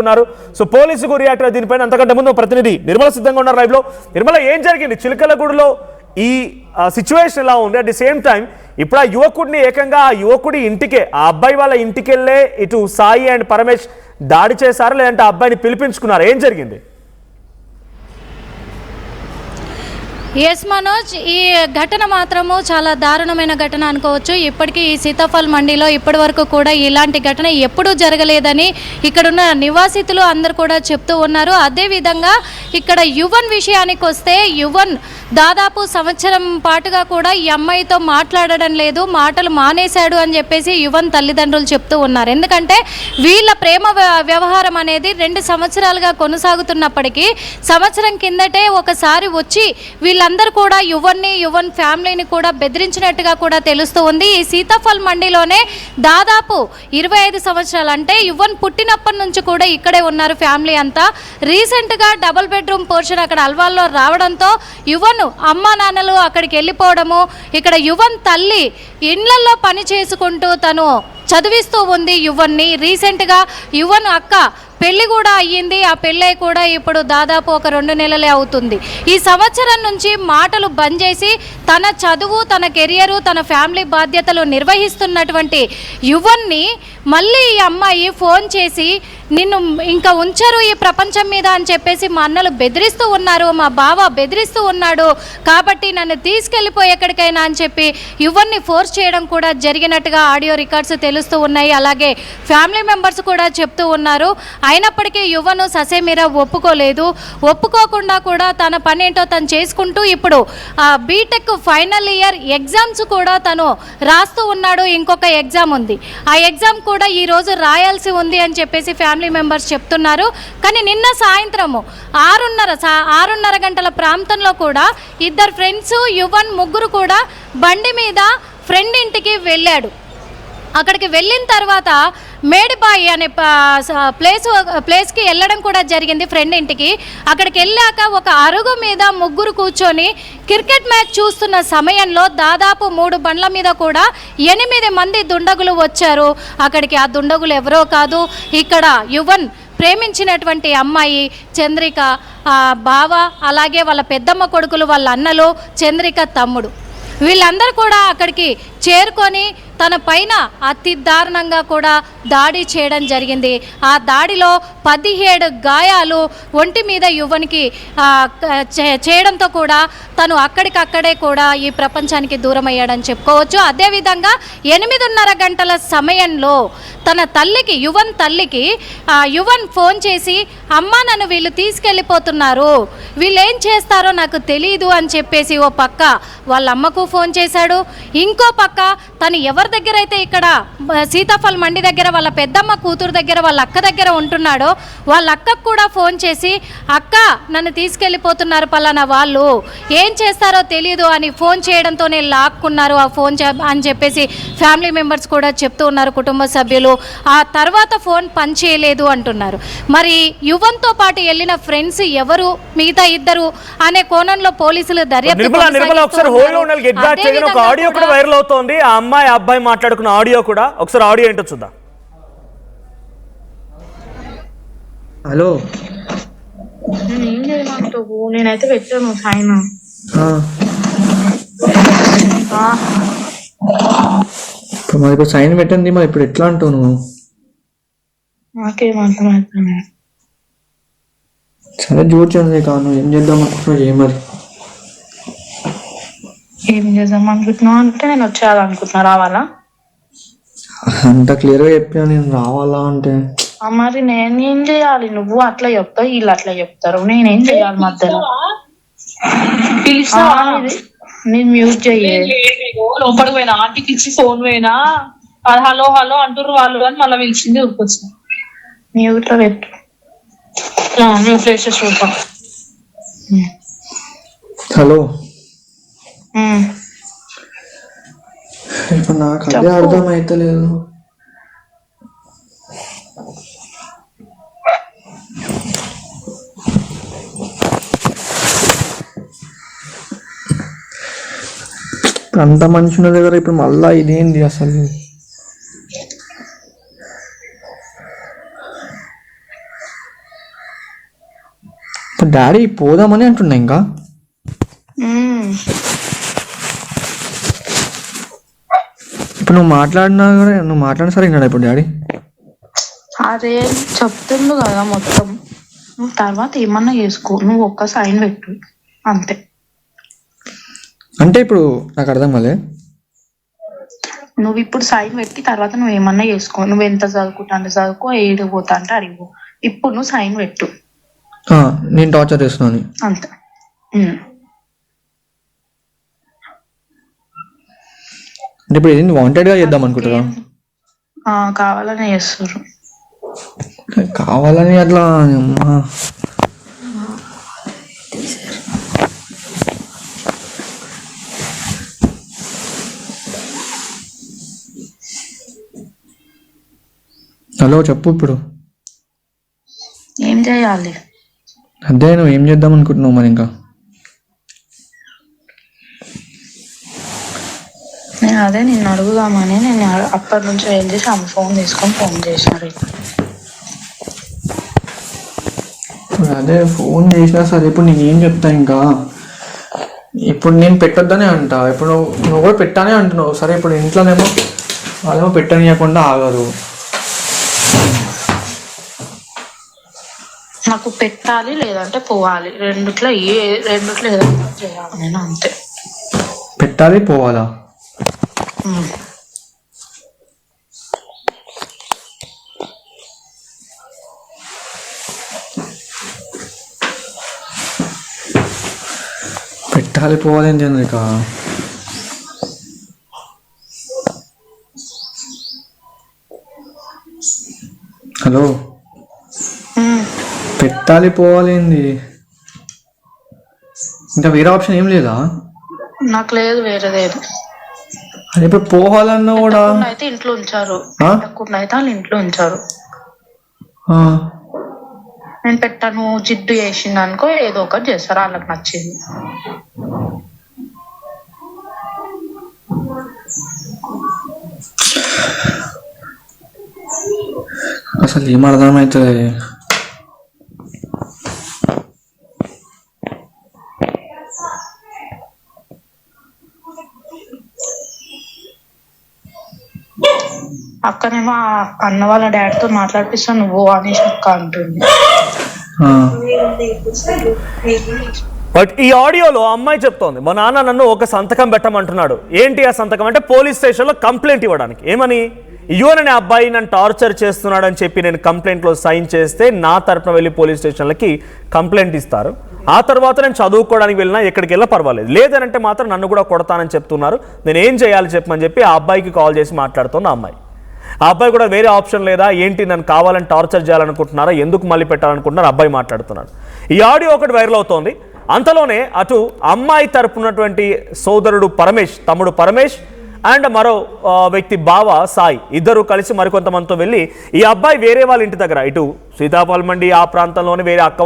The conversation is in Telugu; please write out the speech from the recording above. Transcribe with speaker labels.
Speaker 1: ఉన్నారు. సో పోలీసుకు రియాక్ట్ దీనిపైన అంతకంటే ముందు ప్రతినిధి నిర్మల సిద్ధంగా ఉన్నారు లైవ్ లో. నిర్మల, ఏం జరిగింది చిలకలగూడలో? ఈ సిచ్యువేషన్ ఎలా ఉంది? అట్ ది సేమ్ టైం ఇప్పుడు ఆ యువకుడిని ఏకంగా ఆ యువకుడి ఇంటికే, ఆ అబ్బాయి వాళ్ళ ఇంటికి వెళ్ళే ఇటు సాయి అండ్ పరమేష్ దాడి చేశారా, లేదంటే ఆ అబ్బాయిని పిలిపించుకున్నారా? ఏం జరిగింది?
Speaker 2: ఎస్ మనోజ్, ఈ ఘటన మాత్రము చాలా దారుణమైన ఘటన అనుకోవచ్చు. ఇప్పటికీ ఈ సీతాఫల్ మండీలో ఇప్పటి వరకు కూడా ఇలాంటి ఘటన ఎప్పుడూ జరగలేదని ఇక్కడున్న నివాసితులు అందరూ కూడా చెప్తూ ఉన్నారు. అదేవిధంగా ఇక్కడ యువన్ విషయానికి వస్తే, యువన్ దాదాపు సంవత్సరం పాటుగా కూడా ఈ అమ్మాయితో మాట్లాడడం లేదు, మాటలు మానేశాడు అని చెప్పేసి యువన్ తల్లిదండ్రులు చెప్తూ ఉన్నారు. ఎందుకంటే వీళ్ళ ప్రేమ వ్యవహారం అనేది 2 సంవత్సరాలుగా కొనసాగుతున్నప్పటికీ సంవత్సరం కిందటే ఒకసారి వచ్చి వీళ్ళందరూ కూడా యువన్ ఫ్యామిలీని కూడా బెదిరించినట్టుగా కూడా తెలుస్తూ ఉంది. ఈ సీతాఫల్ మండీలోనే దాదాపు 25 సంవత్సరాలు, అంటే యువన్ పుట్టినప్పటి నుంచి కూడా ఇక్కడే ఉన్నారు ఫ్యామిలీ అంతా. రీసెంట్గా డబుల్ బెడ్రూమ్ పోర్షన్ అక్కడ అల్వాల్లో రావడంతో యువన్ అమ్మా నాన్నలు అక్కడికి వెళ్ళిపోవడము, ఇక్కడ యువన్ తల్లి ఇండ్లల్లో పని చేసుకుంటూ తను చదివిస్తూ ఉంది యువన్ని. రీసెంట్గా యువన్ అక్క పెళ్లి కూడా అయ్యింది. ఆ పెళ్ళై కూడా ఇప్పుడు దాదాపు ఒక 2 నెలలే అవుతుంది. ఈ సంవత్సరం నుంచి మాటలు బంద్ చేసి తన చదువు, తన కెరియరు, తన ఫ్యామిలీ బాధ్యతలు నిర్వహిస్తున్నటువంటి యువన్ని మళ్ళీ ఈ అమ్మాయి ఫోన్ చేసి నిన్ను ఇంకా ఉంచరు ఈ ప్రపంచం మీద అని చెప్పేసి మా అన్నలు బెదిరిస్తూ ఉన్నారు, మా బావ బెదిరిస్తూ ఉన్నాడు, కాబట్టి నన్ను తీసుకెళ్ళిపోయి ఎక్కడికైనా అని చెప్పి యువన్ని ఫోర్స్ చేయడం కూడా జరిగినట్టుగా ఆడియో రికార్డ్స్ తెలుస్తూ ఉన్నాయి. అలాగే ఫ్యామిలీ మెంబర్స్ కూడా చెప్తూ ఉన్నారు. అయినప్పటికీ యువను ససేమిరా ఒప్పుకోకుండా కూడా తన పని ఏంటో తను చేసుకుంటూ ఇప్పుడు బీటెక్ ఫైనల్ ఇయర్ ఎగ్జామ్స్ కూడా తను రాస్తూ ఉన్నాడు. ఇంకొక ఎగ్జామ్ ఉంది, ఆ ఎగ్జామ్ కూడా ఈరోజు రాయాల్సి ఉంది అని చెప్పేసి ఫ్యామిలీ మెంబర్స్ చెప్తున్నారు. కానీ నిన్న సాయంత్రము 6:30 గంటల ప్రాంతంలో కూడా 2 ఫ్రెండ్స్, యువన్ ముగ్గురు కూడా బండి మీద ఫ్రెండ్ ఇంటికి వెళ్ళాడు. అక్కడికి వెళ్ళిన తర్వాత మేడిబాయి అనే ప్లేస్కి వెళ్ళడం కూడా జరిగింది ఫ్రెండ్ ఇంటికి. అక్కడికి వెళ్ళాక ఒక అరుగు మీద ముగ్గురు కూర్చొని క్రికెట్ మ్యాచ్ చూస్తున్న సమయంలో దాదాపు 3 బండ్ల మీద కూడా 8 మంది దుండగులు వచ్చారు. అక్కడికి ఆ దుండగులు ఎవరో కాదు, ఇక్కడ యువన్ ప్రేమించినటువంటి అమ్మాయి చంద్రిక బావ, అలాగే వాళ్ళ పెద్దమ్మ కొడుకులు, వాళ్ళ అన్నలు, చంద్రిక తమ్ముడు, వీళ్ళందరూ కూడా అక్కడికి చేరుకొని తన పైన అతి దారుణంగా కూడా దాడి చేయడం జరిగింది. ఆ దాడిలో 17 గాయాలు ఒంటి మీద యువనికి చేయడంతో కూడా తను అక్కడికక్కడే కూడా ఈ ప్రపంచానికి దూరం అయ్యాడని చెప్పుకోవచ్చు. అదేవిధంగా 8:30 గంటల సమయంలో తన తల్లికి, యువన్ తల్లికి యువన్ ఫోన్ చేసి, అమ్మ నన్ను వీళ్ళు తీసుకెళ్ళిపోతున్నారు, వీళ్ళు ఏం చేస్తారో నాకు తెలీదు అని చెప్పేసి ఓ పక్క వాళ్ళ అమ్మకు ఫోన్ చేశాడు. ఇంకో పక్క తను ఎవరి దగ్గర అయితే ఇక్కడ సీతాఫల్ మండి దగ్గర వాళ్ళ పెద్దమ్మ కూతురు దగ్గర వాళ్ళ అక్క దగ్గర ఉంటున్నాడో వాళ్ళ అక్కకు కూడా ఫోన్ చేసి, అక్క నన్ను తీసుకెళ్ళిపోతున్నారు పలానా వాళ్ళు, ఏం చేస్తారో తెలీదు అని ఫోన్ చేయడంతోనే లాక్కున్నారు ఆ ఫోన్ అని చెప్పేసి ఫ్యామిలీ మెంబర్స్ కూడా చెప్తూ ఉన్నారు, కుటుంబ సభ్యులు. ఆ తర్వాత ఫోన్ పనిచేయలేదు అంటున్నారు. మరి యువన్తో పాటు వెళ్ళిన ఫ్రెండ్స్ ఎవరు, మిగతా 2 అనే కోణంలో పోలీసులు దర్యాప్తు.
Speaker 1: ఆడియో కూడా వైరల్ అవుతోంది, ఆ అమ్మాయి అబ్బాయి మాట్లాడుకున్న ఆడియో కూడా. ఒకసారి ఆడియో ఏంటో చూద్దాం.
Speaker 3: హలో,
Speaker 4: ఏం చేయమంటావు? నేనైతే పెట్టాను సైన్.
Speaker 3: మరి ఇప్పుడు సైన్ పెట్టండి, మరి ఇప్పుడు ఎట్లా అంటావు నువ్వు?
Speaker 4: నాకేమంటాను?
Speaker 3: సరే చూడండి కాను, ఏం చేద్దాం అనుకుంటున్నావు? మరి
Speaker 4: ఏం చేద్దాం అనుకుంటున్నావు అంటే నేను వచ్చేయాలనుకుంటున్నా, రావాలా?
Speaker 3: అంత క్లియర్గా చెప్పా నేను రావాలా అంటే.
Speaker 4: మరి నేనేం చేయాలి? నువ్వు అట్లా చెప్తావు, వీళ్ళు అట్లా చెప్తారు, నేనేం చేయాలి మధ్యలో? నేను మ్యూట్ చెయ్యి.
Speaker 5: లోపలికి పోయినా, ఆంటీకి ఇచ్చి ఫోన్ పోయినా హలో హలో అంటారు వాళ్ళు అని మళ్ళీ పిలిచింది ఊరికొచ్చిన.
Speaker 4: మ్యూట్ లో పెట్టు,
Speaker 5: ఫ్రెష్ చూద్దాం.
Speaker 3: హలో, ఇప్పుడు నాకు అదే అర్థం అయితలేదు. అంత మనుషుల దగ్గర ఇప్పుడు మళ్ళా ఇదేంది అసలు? ఇప్పుడు డాడీ పోదామని అంటున్నా ఇంకా. ఇప్పుడు నువ్వు మాట్లాడిన సరే విన్నాడా ఇప్పుడు డాడీ?
Speaker 4: అదే చెప్తుండు కదా మొత్తం. నువ్వు తర్వాత ఏమన్నా చేసుకో, నువ్వు ఒక్క సైన్ పెట్టు అంతే.
Speaker 3: అంటే ఇప్పుడు నాకు అర్థం కాలే.
Speaker 4: నువ్వు ఇప్పుడు సైన్ పెట్టి తర్వాత నువ్వు ఏమన్నా చేసుకో. నువ్వు ఎంత చదువుకుంటా అంటే చదువుకో, ఏడు పోతా అంటే అడిగో. ఇప్పుడు నువ్వు సైన్ పెట్టు.
Speaker 3: నేను టార్చర్ చేస్తున్నాను
Speaker 4: అంతే.
Speaker 3: అంటే ఇప్పుడు ఏంటి వాంటెడ్గా చేద్దాం అనుకుంటారా?
Speaker 4: కావాలని చేస్తారు.
Speaker 3: కావాలని అట్లా అమ్మా. హలో చెప్పు. ఇప్పుడు
Speaker 4: ఏం చేయాలి?
Speaker 3: అదే నువ్వు ఏం చేద్దాం అనుకుంటున్నావు మరి? ఇంకా
Speaker 4: నేను అదే నిన్ను అడుగుదామని నేను అప్పటి నుంచి ఏం చేసి ఆమె ఫోన్ తీసుకొని ఫోన్ చేసినారు.
Speaker 3: అదే ఫోన్ చేసినా సరే ఇప్పుడు నేను ఏం చెప్తా ఇంకా. ఇప్పుడు నేను పెట్టొద్దనే అంట. ఇప్పుడు నువ్వు కూడా పెట్టానే అంటున్నావు. సరే ఇప్పుడు ఇంట్లోనేమో వాళ్ళేమో పెట్టనీయకుండా ఆగరు.
Speaker 4: నాకు పెట్టాలి లేదంటే పోవాలి, రెండిట్లో ఏదో చేయాలి నేను అంతే.
Speaker 3: పెట్టాలి పోవాలా? పెట్టాలి పోవాలి ఏంటి చంద్రిక? హలో, పెట్టాలి పోవాలి ఏంది? ఇంకా వేరే ఆప్షన్ ఏం లేదా?
Speaker 4: నాకు లేదు, వేరేదేదు.
Speaker 3: అది ఇప్పుడు పోవాలన్నా కూడా
Speaker 4: అయితే ఇంట్లో ఉంచారు, అయితే వాళ్ళు ఇంట్లో ఉంచారు. నేను పెట్టాను జిడ్డు చేసింది అనుకో, ఏదో ఒకటి చేస్తారు వాళ్ళకి నచ్చింది.
Speaker 3: అసలు ఏం అర్థమవుతుంది?
Speaker 4: అక్కనేమో అన్న వాళ్ళ డాడీతో మాట్లాడిపిస్తా నువ్వు అనేసి అక్క అంటుంది.
Speaker 1: బట్ ఈ ఆడియోలో అమ్మాయి చెప్తోంది, మా నాన్న నన్ను ఒక సంతకం పెట్టమంటున్నాడు. ఏంటి ఆ సంతకం అంటే పోలీస్ స్టేషన్లో కంప్లైంట్ ఇవ్వడానికి. ఏమని? యువన్ అనే అబ్బాయి నన్ను టార్చర్ చేస్తున్నాడు అని చెప్పి నేను కంప్లైంట్లో సైన్ చేస్తే నా తరపున వెళ్ళి పోలీస్ స్టేషన్లకి కంప్లైంట్ ఇస్తారు. ఆ తర్వాత నేను చదువుకోవడానికి వెళ్ళినా ఎక్కడికి వెళ్ళా పర్వాలేదు, లేదనంటే మాత్రం నన్ను కూడా కొడతానని చెప్తున్నారు. నేను ఏం చేయాలి చెప్పమని చెప్పి ఆ అబ్బాయికి కాల్ చేసి మాట్లాడుతున్న అమ్మాయి. ఆ అబ్బాయి కూడా వేరే ఆప్షన్ లేదా ఏంటి, నన్ను కావాలని టార్చర్ చేయాలనుకుంటున్నారా, ఎందుకు మళ్ళీ పెట్టాలనుకుంటున్నారు అబ్బాయి మాట్లాడుతున్నాడు. ఈ ఆడియో ఒకటి వైరల్ అవుతోంది. అంతలోనే అటు అమ్మాయి తరపునటువంటి సోదరుడు పరమేష్, తమ్ముడు పరమేష్ అండ్ మరో వ్యక్తి బావ సాయి, ఇద్దరు కలిసి మరికొంతమందితో వెళ్ళి ఈ అబ్బాయి వేరే వాళ్ళ ఇంటి దగ్గర, ఇటు సీతాఫల్ మండి ఆ ప్రాంతంలోనే వేరే అక్క